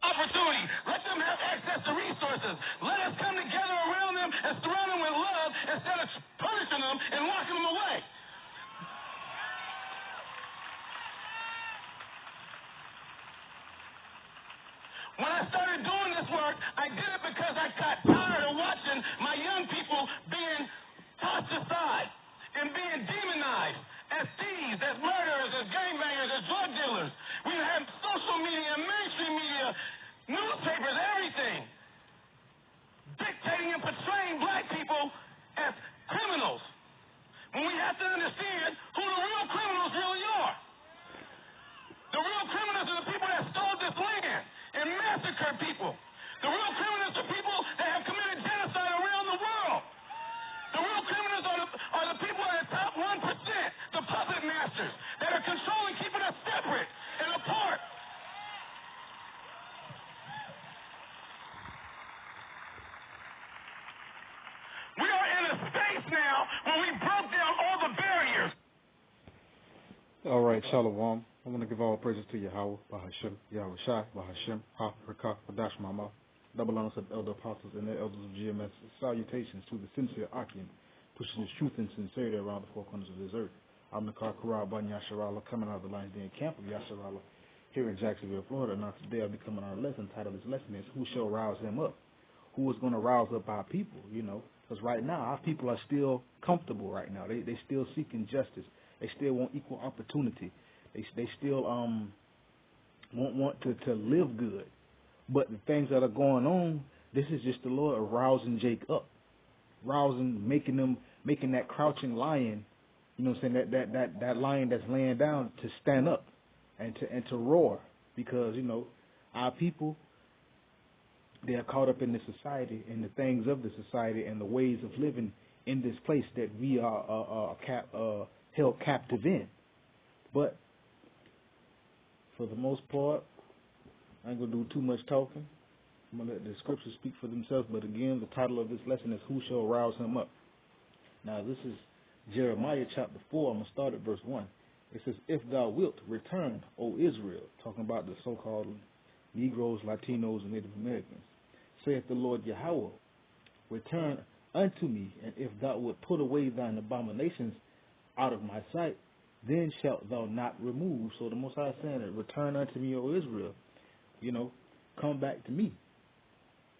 opportunity. Let them have access to resources. Let us come together around them and surround them with love instead of punishing them and locking them away. When I started doing this work, I did it because I got tired of watching my young people being tossed aside and being demonized as thieves, as murderers, as gangbangers, as drug dealers. We have social media and mainstream media, newspapers, everything, dictating and portraying black people as criminals. When we have to understand who the real criminals really are. The real criminals are the people that stole this land and massacred people. The real criminals are people that have committed genocide around the world. The real criminals are the people at the top 1%, the puppet masters that are controlling, keeping us separate and apart. We are in a space now where we broke down all the barriers. All right, Shalom. I want to give all praises to Yahweh, Bahashem, Yahweh Shai, Bahashem, Ha, Rakah, Hadash Mama, double honors of elder apostles and the elders of GMS. Salutations to the sincere Akim, pushing his truth and sincerity around the four corners of this earth. I'm the Karal Ban Yasharala, coming out of the Lions Den camp of Yasharala here in Jacksonville, Florida. Now today I'll be coming on a lesson. Title of this lesson is Who Shall Rouse Him Up? Who is going to rouse up our people, because right now our people are still comfortable right now. They still seeking justice. They still want equal opportunity. They still want to live good. But the things that are going on, this is just the Lord rousing Jake up. Making that crouching lion, that lion that's laying down to stand up and to roar. Because, our people, they are caught up in the society and the things of the society and the ways of living in this place that we are held captive in. But for the most part, I ain't going to do too much talking. I'm going to let the scriptures speak for themselves. But again, the title of this lesson is Who Shall Rouse Him Up? Now, this is Jeremiah chapter 4. I'm going to start at verse 1. It says, If thou wilt return, O Israel, talking about the so-called Negroes, Latinos, and Native Americans, saith the Lord Yahweh, return unto me, and if thou wilt put away thine abominations out of my sight, then shalt thou not remove. So the Most High is saying that, return unto me, O Israel. Come back to me.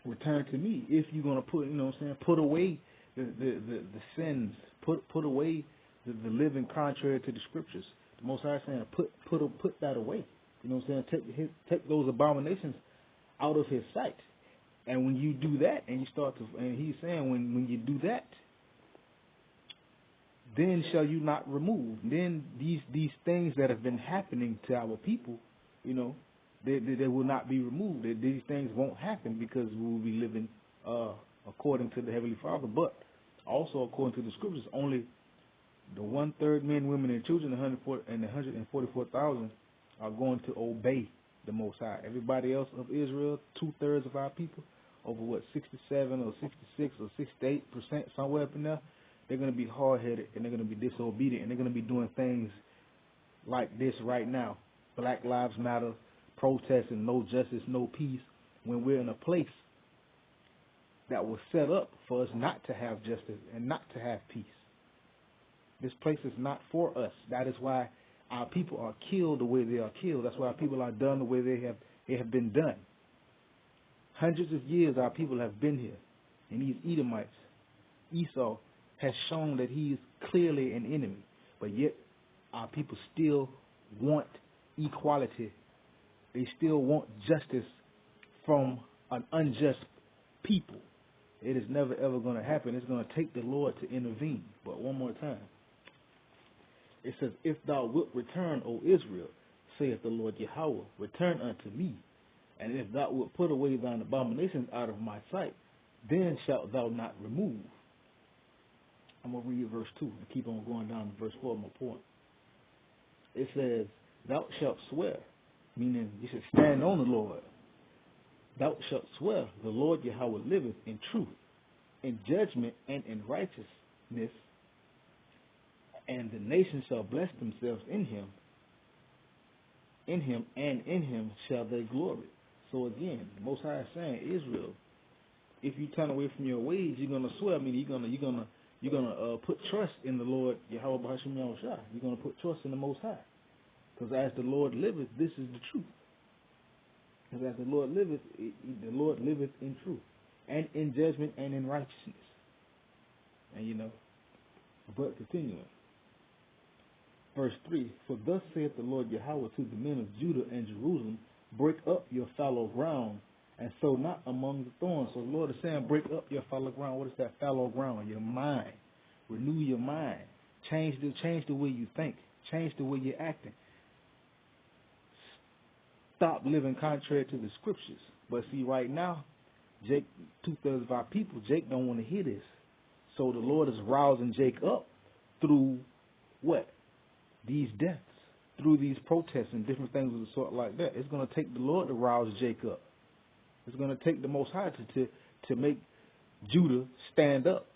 Return to me. If you're going to put away the sins, put away the living contrary to the scriptures. The Most High is saying, put that away. Take those abominations out of his sight. And when you do that, and he's saying, when you do that, then shall you not remove. Then these things that have been happening to our people, they will not be removed. These things won't happen because we will be living according to the Heavenly Father, but also according to the scriptures. Only the 1/3 men, women, and children, and the 144,000 are going to obey the Most High. Everybody else of Israel, 2/3 of our people, over 67 or 66 or 68%, somewhere up in there, they're going to be hard-headed and they're going to be disobedient and they're going to be doing things like this right now. Black Lives Matter, protesting, no justice, no peace, when we're in a place that was set up for us not to have justice and not to have peace. This place is not for us. That is why our people are killed the way they are killed. That's why our people are done the way they have been done. Hundreds of years our people have been here. And these Edomites, Esau, has shown that he is clearly an enemy. But yet our people still want equality. They still want justice from an unjust people. It is never ever going to happen. It's going to take the Lord to intervene. But one more time. It says, If thou wilt return, O Israel, saith the Lord Yahweh, return unto me. And if thou wilt put away thine abominations out of my sight, then shalt thou not remove. I'm going to read verse 2 and keep on going down to verse 4 of my point. It says, Thou shalt swear, meaning you should stand on the Lord. Thou shalt swear, the Lord Yahweh liveth in truth, in judgment, and in righteousness, and the nations shall bless themselves in him, and in him shall they glory. So again, the Most High is saying, Israel, if you turn away from your ways, you're gonna swear. I mean, you're gonna put trust in the Lord Yahweh B'Hashem Yahushua. You're gonna put trust in the Most High, because as the Lord liveth, this is the truth. Because as the Lord liveth in truth, and in judgment, and in righteousness. And but continuing. Verse 3, for thus saith the Lord Yahweh to the men of Judah and Jerusalem, break up your fallow ground, and sow not among the thorns. So the Lord is saying, break up your fallow ground. What is that fallow ground? Your mind. Renew your mind. Change the way you think. Change the way you're acting. Stop living contrary to the scriptures. But see, right now, Jake, 2/3 of our people, Jake don't want to hear this. So the Lord is rousing Jake up through what? These deaths, through these protests and different things of the sort like that. It's going to take the Lord to rouse Jake up. It's going to take the Most High to make Judah stand up,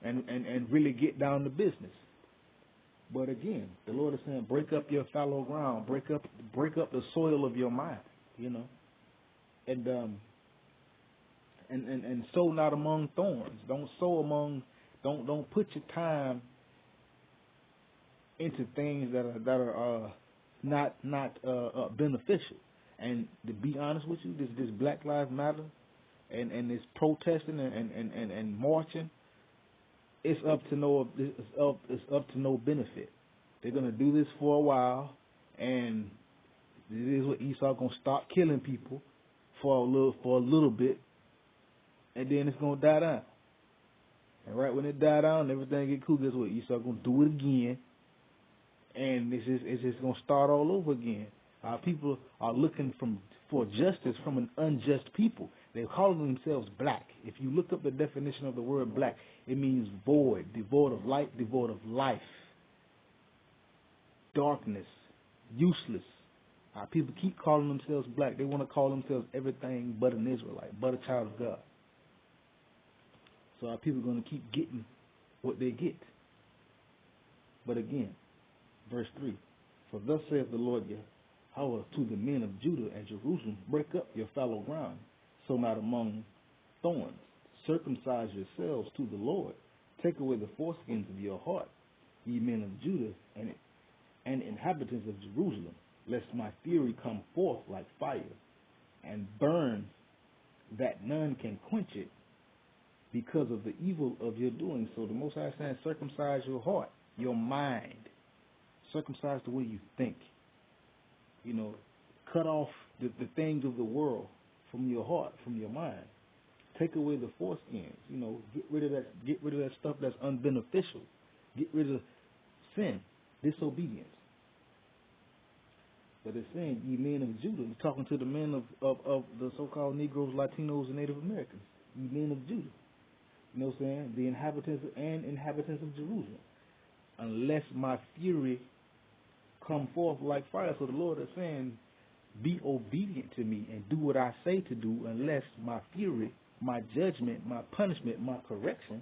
and really get down to business. But again, the Lord is saying, break up your fallow ground, break up the soil of your mind, and sow not among thorns. Don't put your time into things that are not beneficial. And to be honest with you, this Black Lives Matter and this protesting and marching, it's up to no benefit. They're gonna do this for a while, and it is what Esau gonna start killing people for a little bit, and then it's gonna die down. And right when it die down, everything get cool. Guess what? Esau gonna do it again, and it's just gonna start all over again. Our people are looking for justice from an unjust people. They're calling themselves black. If you look up the definition of the word black, it means void, devoid of light, devoid of life, darkness, useless. Our people keep calling themselves black. They want to call themselves everything but an Israelite, but a child of God. So our people are going to keep getting what they get. But again, verse 3, for thus saith the Lord Yahweh to the men of Judah and Jerusalem, break up your fallow ground, sow not among thorns. Circumcise yourselves to the Lord. Take away the foreskins of your heart, ye men of Judah and inhabitants of Jerusalem, lest my fury come forth like fire, and burn that none can quench it, because of the evil of your doing. So the Most High is saying, circumcise your heart, your mind. Circumcise the way you think. Cut off the things of the world from your heart, from your mind. Take away the foreskins. Get rid of that stuff that's unbeneficial. Get rid of sin, disobedience. But it's saying, ye men of Judah, it's talking to the men of the so-called Negroes, Latinos, and Native Americans. Ye men of Judah. You know what I'm saying? The inhabitants of Jerusalem. Unless my fury come forth like fire. So the Lord is saying, be obedient to me and do what I say to do, unless my fury, my judgment, my punishment, my correction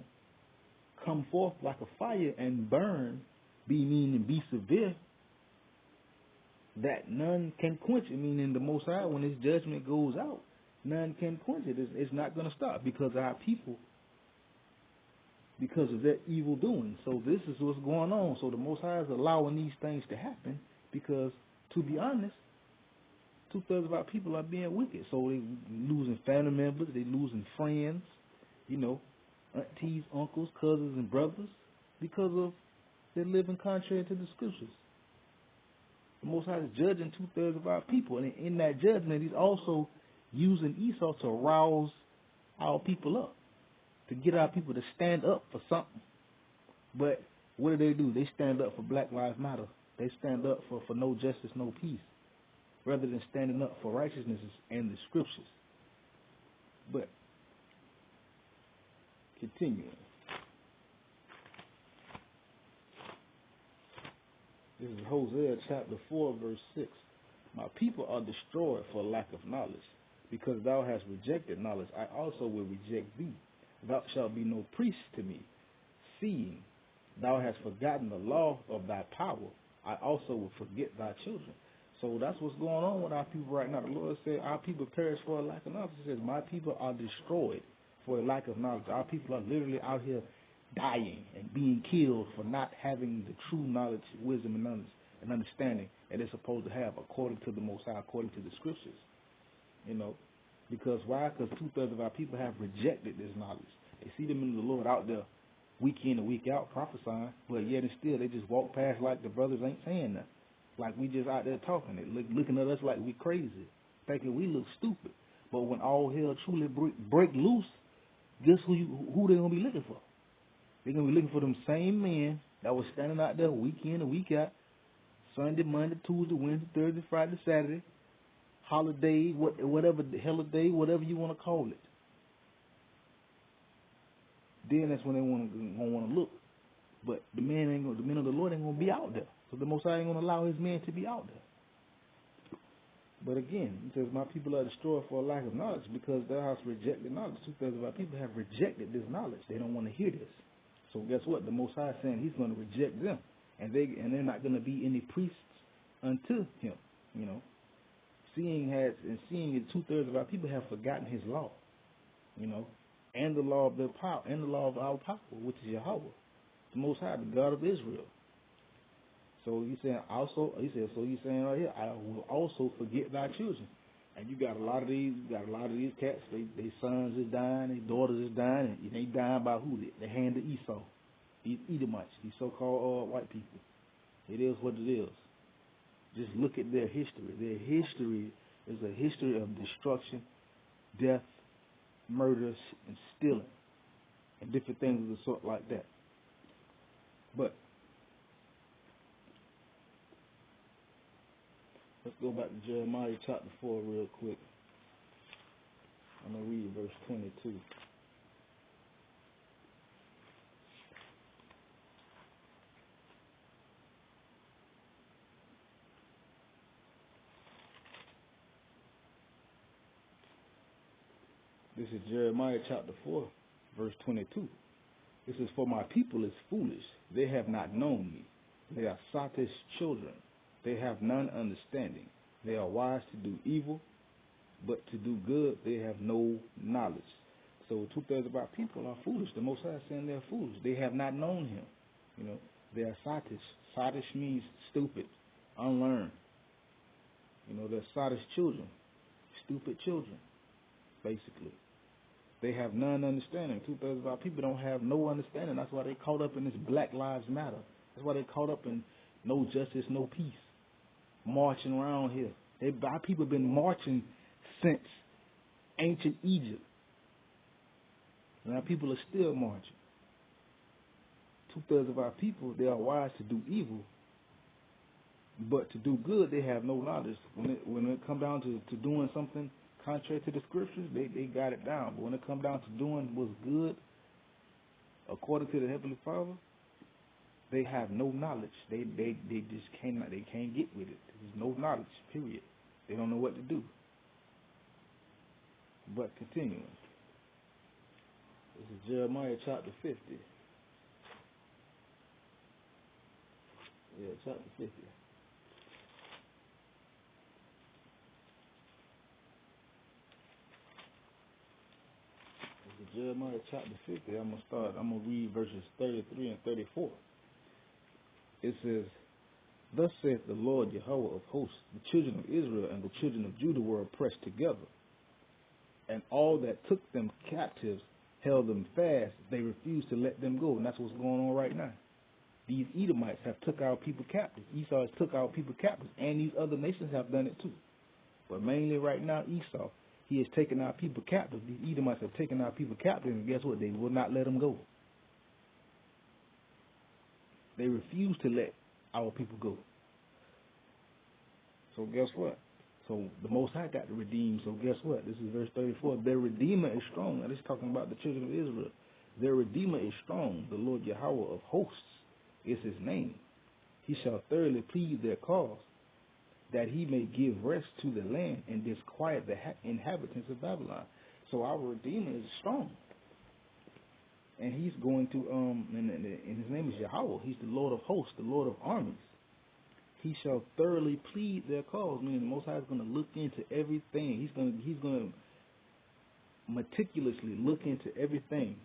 come forth like a fire and burn, be mean and be severe, that none can quench it. Meaning the Most High, when his judgment goes out, none can quench it. It's not going to stop because our people, because of their evil doing. So this is what's going on. So the Most High is allowing these things to happen because, to be honest, 2/3 of our people are being wicked. So they losing family members, they losing friends, aunties, uncles, cousins, and brothers because of they're living contrary to the scriptures. The Most High is judging 2/3 of our people, and in that judgment, he's also using Esau to rouse our people up, to get our people to stand up for something. But what do? They stand up for Black Lives Matter. They stand up for no justice, no peace, rather than standing up for righteousness and the scriptures. But continuing. This is Hosea chapter 4, verse 6. My people are destroyed for lack of knowledge. Because thou hast rejected knowledge, I also will reject thee. Thou shalt be no priest to me. Seeing thou hast forgotten the law of thy power, I also will forget thy children. So that's what's going on with our people right now. The Lord said our people perish for a lack of knowledge. He says my people are destroyed for a lack of knowledge. Our people are literally out here dying and being killed for not having the true knowledge, wisdom, and understanding that they're supposed to have according to the Most High, according to the Scriptures. You know, because why? Because 2/3 of our people have rejected this knowledge. They see them in the Lord out there week in and week out prophesying, but yet and still they just walk past like the brothers ain't saying nothing. Like we just out there talking. They looking at us like we crazy, thinking we look stupid. But when all hell truly break loose, guess who they gonna be looking for? They're gonna be looking for them same men that was standing out there week in and week out, Sunday, Monday, Tuesday, Wednesday, Thursday, Friday, Saturday, holiday, whatever the holiday, whatever you want to call it. Then that's when they gonna want to look. But the men of the Lord ain't gonna be out there. So the Most High ain't gonna allow His men to be out there. But again, He says, my people are destroyed for a lack of knowledge because their house rejected knowledge. 2/3 of our people have rejected this knowledge. They don't want to hear this. So guess what? The Most High is saying He's going to reject them, and they're not going to be any priests unto Him. You know, seeing that 2/3 of our people have forgotten His law. You know, and the law of their power, and the law of our power, which is Yahweh, the Most High, the God of Israel. So He's saying right here, I will also forget thy children. And you got a lot of these cats. They sons is dying, their daughters is dying, and they dying by who? The hand of Esau, these Edomites, these so-called white people. It is what it is. Just look at their history. Their history is a history of destruction, death, murders, and stealing, and different things of the sort like that. But let's go back to Jeremiah chapter 4 real quick. I'm going to read verse 22. This is Jeremiah chapter 4, verse 22. This is, for my people is foolish. They have not known me. They are sottish children. They have none understanding. They are wise to do evil, but to do good they have no knowledge. So 2/3 of our people are foolish. The Most High is saying they're foolish. They have not known Him. You know, they are sottish. Sottish means stupid, unlearned. You know, they're sottish children, stupid children, basically. They have none understanding. 2/3 of our people don't have no understanding. That's why they caught up in this Black Lives Matter. That's why they caught up in no justice, no peace. Marching around here. Our people been marching since ancient Egypt. And our people are still marching. 2/3 of our people, they are wise to do evil, but to do good, they have no knowledge. When it comes down to doing something contrary to the Scriptures, they got it down. But when it comes down to doing what's good, according to the Heavenly Father, they have no knowledge. They just cannot. They can't get with it. There's no knowledge. Period. They don't know what to do. But continuing, this is Jeremiah chapter 50. Yeah, chapter 50. This is Jeremiah chapter 50. I'm gonna read verses 33 and 34. It says, thus saith the Lord Yahweh of hosts, the children of Israel and the children of Judah were oppressed together, and all that took them captives held them fast. They refused to let them go, and that's what's going on right now. These Edomites have took our people captive. Esau has took our people captive, and these other nations have done it too. But mainly right now, Esau, he has taken our people captive. These Edomites have taken our people captive, and guess what? They will not let them go. They refuse to let our people go. So guess what? So the Most High got to redeem. So guess what? This is verse 34. Their Redeemer is strong. Now this is talking about the children of Israel. Their Redeemer is strong. The Lord Yahweh of hosts is His name. He shall thoroughly plead their cause, that He may give rest to the land and disquiet the inhabitants of Babylon. So our Redeemer is strong. And He's going to, and His name is Yahweh. He's the Lord of hosts, the Lord of armies. he shall thoroughly plead their cause. Meaning the Most High is going to look into everything. He's going to meticulously look into everything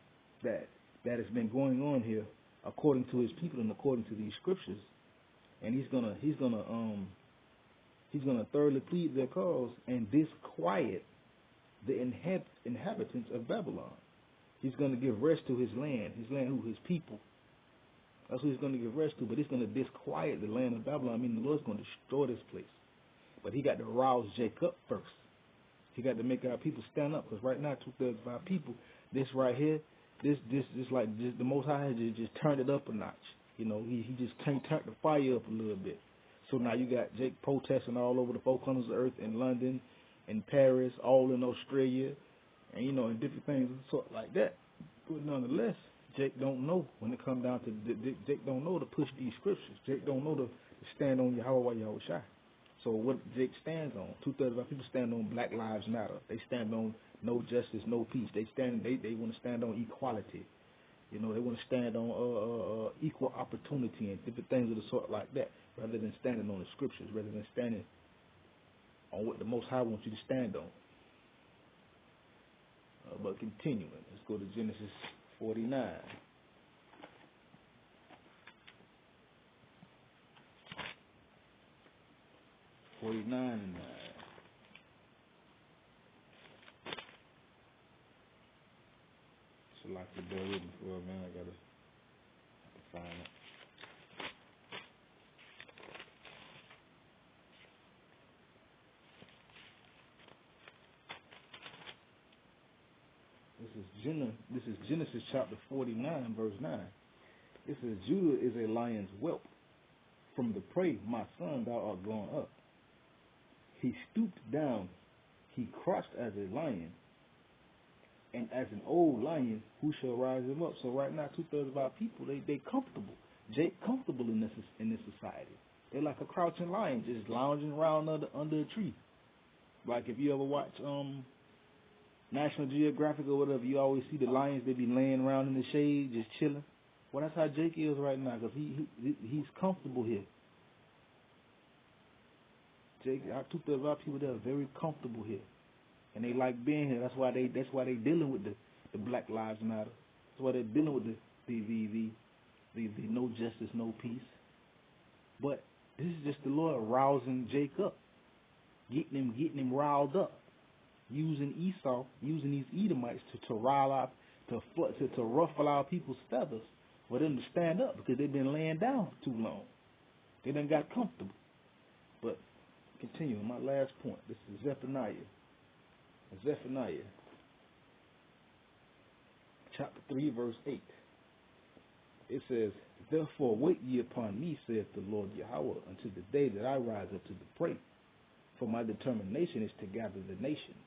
that has been going on here, according to his people and according to these scriptures. And he's gonna thoroughly plead their cause and disquiet the inhabitants of Babylon. He's going to give rest to his land who his people. That's what he's going to give rest to, but he's going to disquiet the land of Babylon. I mean, the Lord's going to destroy this place. But he got to rouse Jacob first. He got to make our people stand up, because right now, 2/3 of our people, this right here, this the Most High has just turned it up a notch. You know, he just turned the fire up a little bit. So now you got Jake protesting all over the four corners of the earth, in London, in Paris, all in Australia, and you know, and different things sort like that. But nonetheless, Jake don't know when it comes down to Jake don't know to push these scriptures. Jake don't know to stand on Yahweh Yahushua. So what Jake stands on, 2/3 of our people stand on Black Lives Matter. They stand on no justice, no peace. They want to stand on equality. You know, they want to stand on equal opportunity and different things of the sort like that, rather than standing on the scriptures, rather than standing on what the Most High wants you to stand on. But continuing, let's go to Genesis 49. And 9. So like to bear with me for a minute, I gotta find it. This is Genesis chapter 49, verse 9. It says, Judah is a lion's whelp. From the prey, my son, thou art gone up. He stooped down. He crouched as a lion. And as an old lion, who shall rise him up? So right now, 2/3 of our people, they comfortable. Jake comfortable in this society. They're like a crouching lion, just lounging around under a tree. Like if you ever watch National Geographic or whatever, you always see the lions, they be laying around in the shade, just chilling. Well, that's how Jake is right now, because he's comfortable here. Jake, 2/3 of our people, they're very comfortable here, and they like being here. That's why they dealing with the Black Lives Matter. That's why they're dealing with the no justice, no peace. But this is just the Lord rousing Jake up, getting him riled up. Using Esau, using these Edomites to rile out, to ruffle our people's feathers, for them to stand up, because they've been laying down for too long. They done got comfortable. But continuing, my last point. This is Zephaniah. Zephaniah, chapter 3, verse 8. It says, Therefore wait ye upon me, saith the Lord Yahweh, until the day that I rise up to the prey. For my determination is to gather the nations,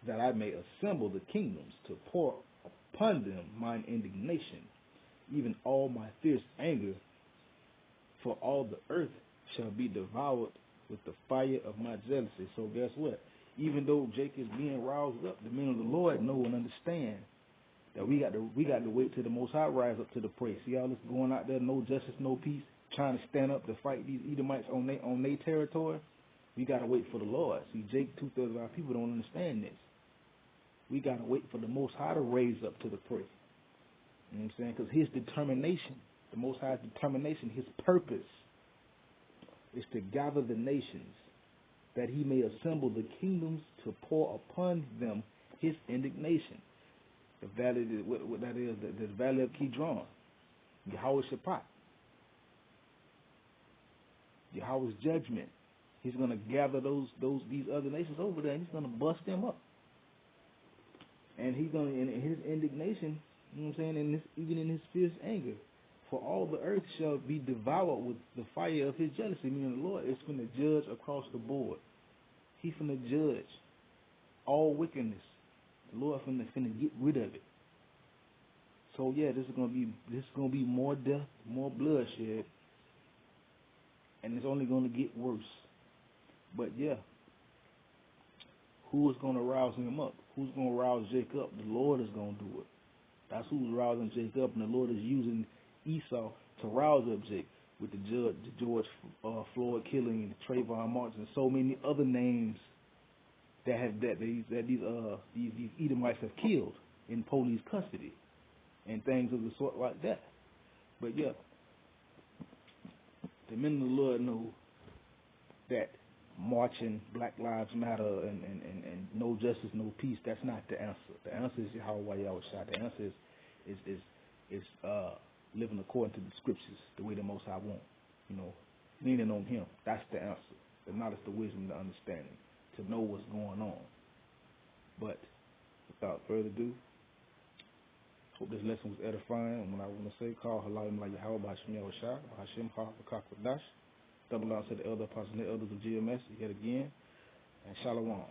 that I may assemble the kingdoms, to pour upon them mine indignation, even all my fierce anger, for all the earth shall be devoured with the fire of my jealousy. So guess what? Even though Jake is being roused up, the men of the Lord know and understand that we got to wait till the Most High rise up to the prey. See all this going out there, no justice, no peace, trying to stand up to fight these Edomites on their territory. We got to wait for the Lord. See, Jake, 2/3 of our people don't understand this. We got to wait for the Most High to raise up to the prey. You know what I'm saying? Because his determination, the Most High's determination, his purpose is to gather the nations, that he may assemble the kingdoms, to pour upon them his indignation. The valley, what that is, the valley of Kidron, Yahweh's Shaphat, Yahweh's judgment. He's going to gather these other nations over there, and he's going to bust them up. And he's going to, in his indignation, you know what I'm saying, even in his fierce anger, for all the earth shall be devoured with the fire of his jealousy. Meaning the Lord is going to judge across the board. He's going to judge all wickedness. The Lord is going to get rid of it. So yeah, this is going to be more death, more bloodshed, and it's only going to get worse. But yeah, who is going to rouse him up? Who's going to rouse Jacob up? The Lord is going to do it. That's who's rousing Jacob up, and the Lord is using Esau to rouse up Jake. with the George Floyd killing, the Trayvon Martin, and so many other names that these Edomites have killed in police custody and things of the sort like that. But yeah, the men of the Lord know that marching, Black Lives Matter, and no justice, no peace, that's not the answer. The answer is Yahweh Yahushua. The answer is living according to the scriptures, the way the Most High want. Leaning on Him. That's the answer. The knowledge, the wisdom, the understanding, to know what's going on. But without further ado, hope this lesson was edifying. And when I want to say, call Halayim La Yahweh B'Hashem Yahushua, B'Hashem HaKakwadash, double out to the elder apostles and the elders of GMS yet again, and Shalom.